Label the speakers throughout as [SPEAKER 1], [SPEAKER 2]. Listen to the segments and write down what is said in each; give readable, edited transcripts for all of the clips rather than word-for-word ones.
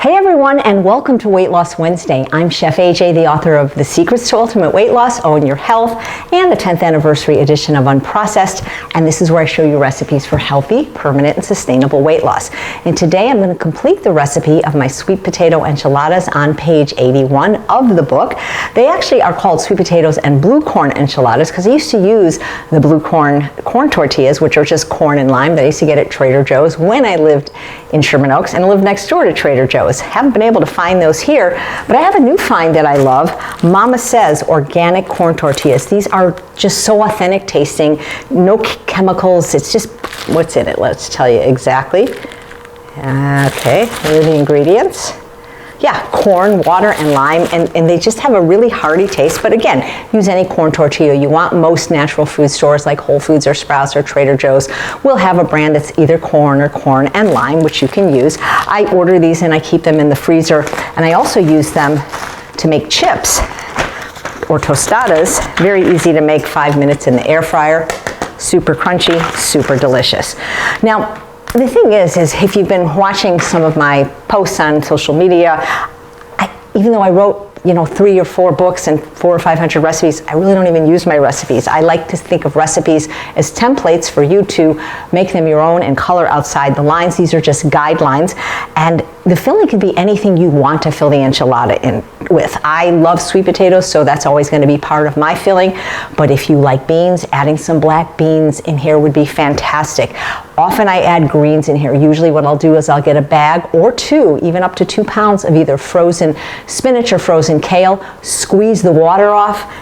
[SPEAKER 1] Hey everyone, and welcome to Weight Loss Wednesday. I'm Chef AJ, the author of The Secrets to Ultimate Weight Loss, Own Your Health, and the 10th anniversary edition of Unprocessed. And this is where I show you recipes for healthy, permanent, and sustainable weight loss. And today I'm going to complete the recipe of my sweet potato enchiladas on page 81 of the book. They actually are called sweet potatoes and blue corn enchiladas because I used to use the blue corn tortillas, which are just corn and lime that I used to get at Trader Joe's when I lived in Sherman Oaks and lived next door to Trader Joe's. Haven't been able to find those here, but I have a new find that I love. Mama Says organic corn tortillas. These are just so authentic tasting, no chemicals. It's just, what's in it? Let's tell you exactly. Okay, here are the ingredients. Yeah, corn, water, and lime, and they just have a really hearty taste. But again, use any corn tortilla you want. Most natural food stores like Whole Foods or Sprouts or Trader Joe's will have a brand that's either corn or corn and lime, which you can use. I order these and I keep them in the freezer, and I also use them to make chips or tostadas. Very easy to make, 5 minutes in the air fryer. Super crunchy, super delicious. Now, the thing is if you've been watching some of my posts on social media, even though I wrote 3 or 4 books and 400 or 500 recipes, I really don't even use my recipes. I like to think of recipes as templates for you to make them your own and color outside the lines. These are just guidelines, and the filling can be anything you want to fill the enchilada in with. I love sweet potatoes, so that's always going to be part of my filling, but if you like beans, adding some black beans in here would be fantastic. Often I add greens in here. Usually what I'll do is I'll get a bag or 2, even up to 2 pounds of either frozen spinach or frozen kale, squeeze the water off.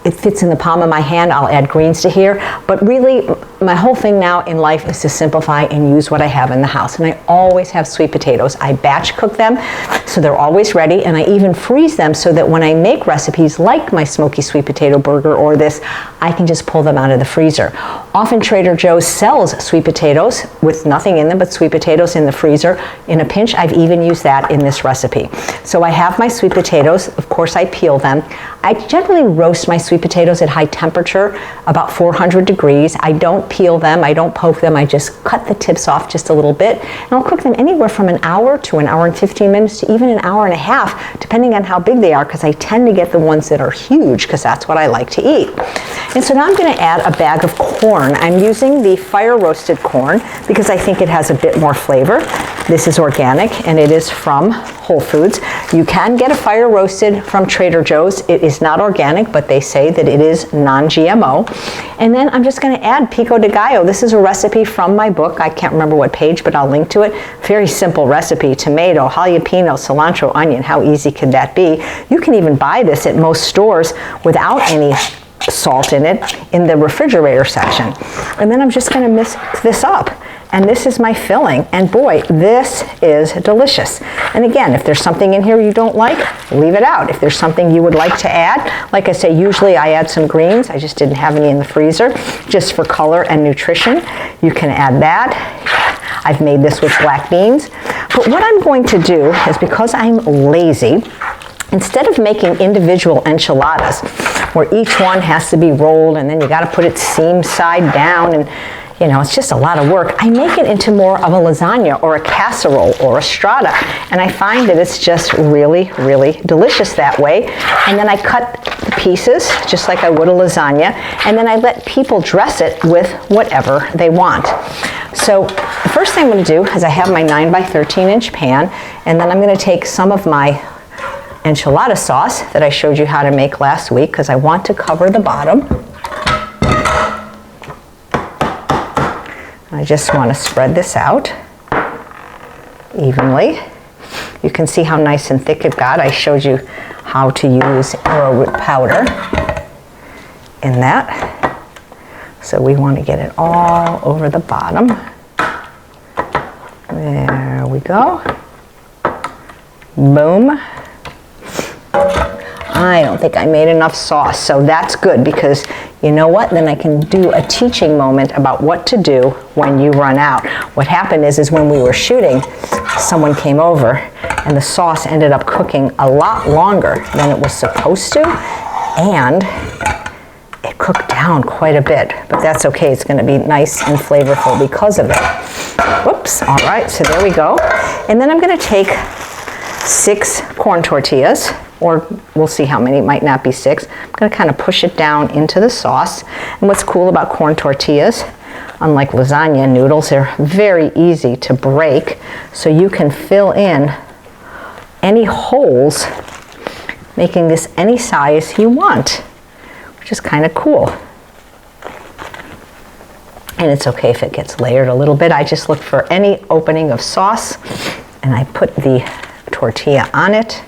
[SPEAKER 1] It fits in the palm of my hand. I'll add greens to here. But really, my whole thing now in life is to simplify and use what I have in the house. And I always have sweet potatoes. I batch cook them, so they're always ready. And I even freeze them so that when I make recipes like my smoky sweet potato burger or this, I can just pull them out of the freezer. Often Trader Joe's sells sweet potatoes with nothing in them but sweet potatoes in the freezer. In a pinch, I've even used that in this recipe. So I have my sweet potatoes. Of course, I peel them. I generally roast my sweet potatoes at high temperature, about 400 degrees. I don't peel them, I don't poke them, I just cut the tips off just a little bit. And I'll cook them anywhere from an hour to an hour and 15 minutes to even an hour and a half, depending on how big they are, because I tend to get the ones that are huge, because that's what I like to eat. And so now I'm going to add a bag of corn. I'm using the fire roasted corn because I think it has a bit more flavor. This is organic and it is from Whole Foods. You can get a fire roasted from Trader Joe's. It is not organic, but they say that it is non-GMO. And then I'm just going to add pico de gallo. This is a recipe from my book. I can't remember what page, but I'll link to it. Very simple recipe. Tomato, jalapeno, cilantro, onion. How easy could that be? You can even buy this at most stores without any salt in it in the refrigerator section. And then I'm just going to mix this up. And this is my filling, and boy, this is delicious. And again, if there's something in here you don't like, leave it out. If there's something you would like to add, like I say, usually I add some greens. I just didn't have any in the freezer, just for color and nutrition. You can add that. I've made this with black beans. But what I'm going to do is, because I'm lazy, instead of making individual enchiladas, where each one has to be rolled and then you got to put it seam side down, and it's just a lot of work, I make it into more of a lasagna or a casserole or a strata. And I find that it's just really, really delicious that way. And then I cut the pieces just like I would a lasagna. And then I let people dress it with whatever they want. So the first thing I'm going to do is I have my 9 by 13 inch pan. And then I'm going to take some of my enchilada sauce that I showed you how to make last week, because I want to cover the bottom. I just want to spread this out evenly. You can see how nice and thick it got. I showed you how to use arrowroot powder in that. So we want to get it all over the bottom. There we go. Boom. I don't think I made enough sauce, so that's good, because you know what? Then I can do a teaching moment about what to do when you run out. What happened is when we were shooting, someone came over and the sauce ended up cooking a lot longer than it was supposed to, and it cooked down quite a bit, but that's okay. It's going to be nice and flavorful because of it. Whoops. All right, so there we go. And then I'm going to take 6 corn tortillas, or we'll see how many, it might not be 6. I'm gonna kind of push it down into the sauce. And what's cool about corn tortillas, unlike lasagna noodles, they're very easy to break, so you can fill in any holes, making this any size you want, which is kind of cool. And it's okay if it gets layered a little bit. I just look for any opening of sauce and I put the tortilla on it.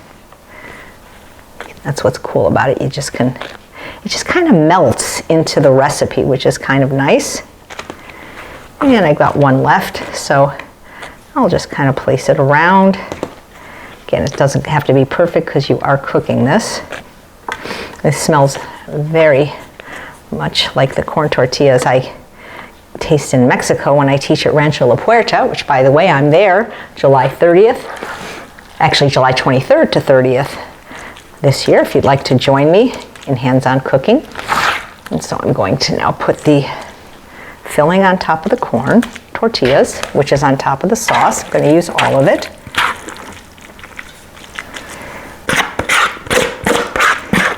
[SPEAKER 1] That's what's cool about it. It just kind of melts into the recipe, which is kind of nice. And I've got one left, so I'll just kind of place it around. Again, it doesn't have to be perfect because you are cooking this. This smells very much like the corn tortillas I taste in Mexico when I teach at Rancho La Puerta, which, by the way, I'm there July 30th, actually July 23rd to 30th this year, if you'd like to join me in hands-on cooking. And so I'm going to now put the filling on top of the corn tortillas, which is on top of the sauce. I'm going to use all of it.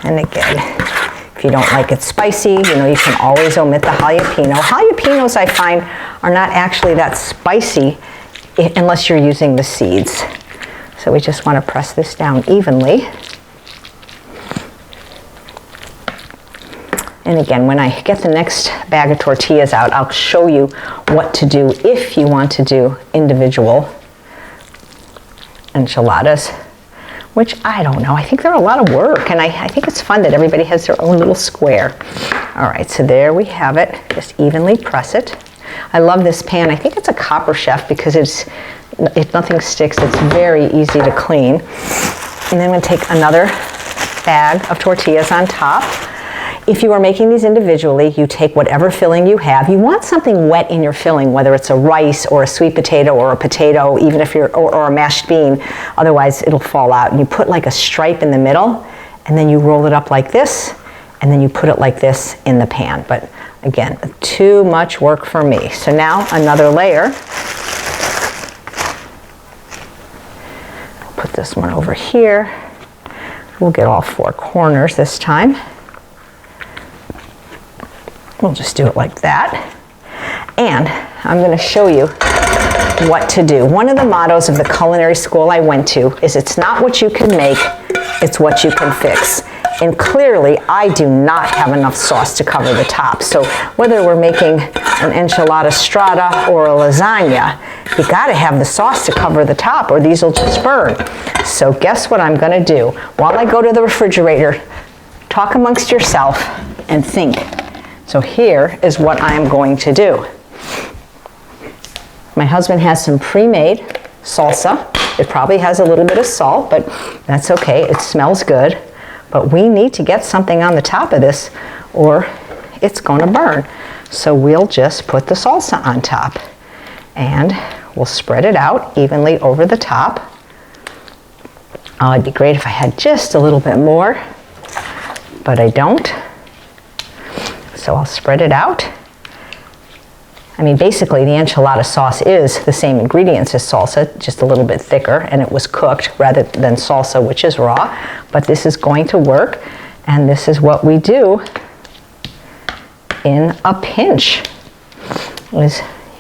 [SPEAKER 1] And again, if you don't like it spicy, you can always omit the jalapeno. Jalapenos, I find, are not actually that spicy unless you're using the seeds. So we just want to press this down evenly. And again, when I get the next bag of tortillas out, I'll show you what to do if you want to do individual enchiladas, which I don't know. I think they're a lot of work, and I think it's fun that everybody has their own little square. All right, so there we have it. Just evenly press it. I love this pan. I think it's a Copper Chef because nothing sticks. It's very easy to clean. And then I'm going to take another bag of tortillas on top. If you are making these individually, you take whatever filling you have. You want something wet in your filling, whether it's a rice or a sweet potato or a potato, even if or a mashed bean. Otherwise, it'll fall out. And you put like a stripe in the middle, and then you roll it up like this, and then you put it like this in the pan. But again, too much work for me. So now another layer. Put this one over here. We'll get all 4 corners this time. We'll just do it like that. And I'm going to show you what to do. One of the mottos of the culinary school I went to is it's not what you can make, it's what you can fix. And clearly, I do not have enough sauce to cover the top. So whether we're making an enchilada strata or a lasagna, you got to have the sauce to cover the top or these will just burn. So guess what I'm going to do? While I go to the refrigerator, talk amongst yourself and think. So here is what I'm going to do. My husband has some pre-made salsa. It probably has a little bit of salt, but that's okay. It smells good. But we need to get something on the top of this or it's going to burn. So we'll just put the salsa on top and we'll spread it out evenly over the top. Oh, it'd be great if I had just a little bit more, but I don't. So I'll spread it out. I mean, basically the enchilada sauce is the same ingredients as salsa, just a little bit thicker, and it was cooked rather than salsa, which is raw. But this is going to work, and this is what we do in a pinch. You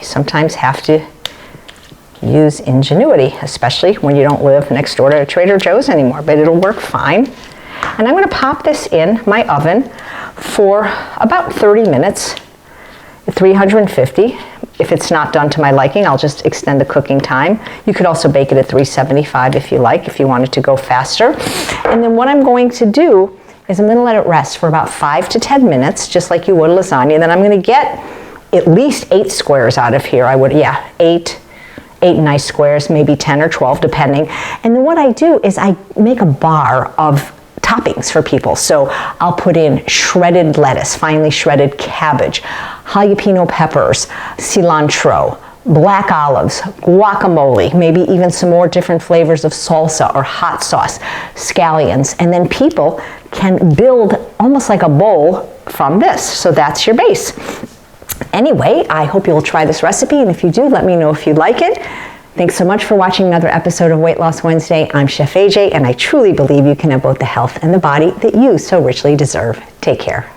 [SPEAKER 1] sometimes have to use ingenuity, especially when you don't live next door to Trader Joe's anymore, but it'll work fine. And I'm going to pop this in my oven for about 30 minutes at 350. If it's not done to my liking, I'll just extend the cooking time. You could also bake it at 375 if you like, if you wanted to go faster. And then what I'm going to do is I'm going to let it rest for about 5 to 10 minutes, just like you would lasagna. Then I'm going to get at least 8 squares out of here. Eight nice squares, maybe 10 or 12, depending. And then what I do is I make a bar of toppings for people. So I'll put in shredded lettuce, finely shredded cabbage, jalapeno peppers, cilantro, black olives, guacamole, maybe even some more different flavors of salsa or hot sauce, scallions, and then people can build almost like a bowl from this. So that's your base. Anyway, I hope you'll try this recipe, and if you do, let me know if you like it. Thanks so much for watching another episode of Weight Loss Wednesday. I'm Chef AJ, and I truly believe you can have both the health and the body that you so richly deserve. Take care.